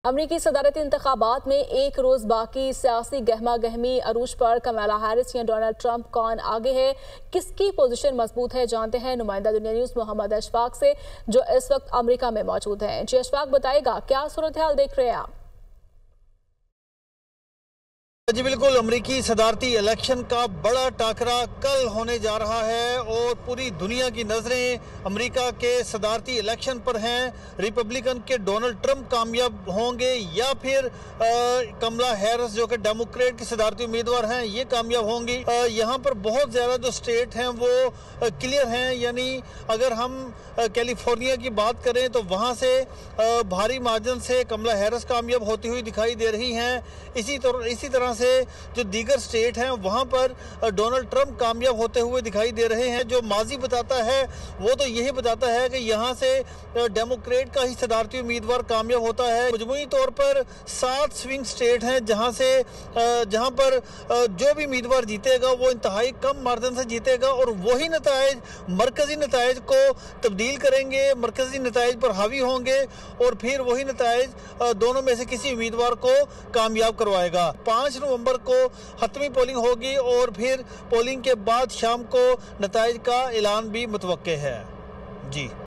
अमरीकी सदारती इंतखाबात में एक रोज बाकी, सियासी गहमा गहमी अरूज पर। कमला हैरिस या डोनाल्ड ट्रंप कौन आगे है, किसकी पोजीशन मजबूत है, जानते हैं नुमाइंदा दुनिया न्यूज मोहम्मद अशफाक से, जो इस वक्त अमेरिका में मौजूद हैं। जी अशफाक, बताएगा क्या सूरत हाल देख रहे हैं आप? जी बिल्कुल, अमरीकी सदारती इलेक्शन का बड़ा टाकरा कल होने जा रहा है और पूरी दुनिया की नजरें अमेरिका के सदारती इलेक्शन पर हैं। रिपब्लिकन के डोनाल्ड ट्रंप कामयाब होंगे या फिर कमला हैरिस जो कि डेमोक्रेट की सदारती उम्मीदवार हैं ये कामयाब होंगी। यहाँ पर बहुत ज़्यादा जो स्टेट हैं वो क्लियर हैं, यानी अगर हम कैलिफोर्निया की बात करें तो वहाँ से भारी मार्जिन से कमला हैरिस कामयाब होती हुई दिखाई दे रही हैं। इसी तरह से जो दीगर स्टेट हैं वहां पर डोनाल्ड ट्रंप कामयाब होते हुए दिखाई दे रहे हैं। जो माजी बताता है वो तो यही बताता है कि यहां से डेमोक्रेट का ही सदारती उम्मीदवार कामयाब होता है। मजमूई तौर पर 7 स्विंग स्टेट हैं जहां पर जो भी उम्मीदवार जीतेगा वो इंतहाई कम मार्जिन से जीतेगा और वही नतायज मरकजी नतायज को तब्दील करेंगे, मरकजी नतायज पर हावी होंगे और फिर वही नतायज दोनों में से किसी उम्मीदवार को कामयाब करवाएगा। 5 नवंबर को हतमी पोलिंग होगी और फिर पोलिंग के बाद शाम को नताइज का ऐलान भी मुतवक्के है। जी।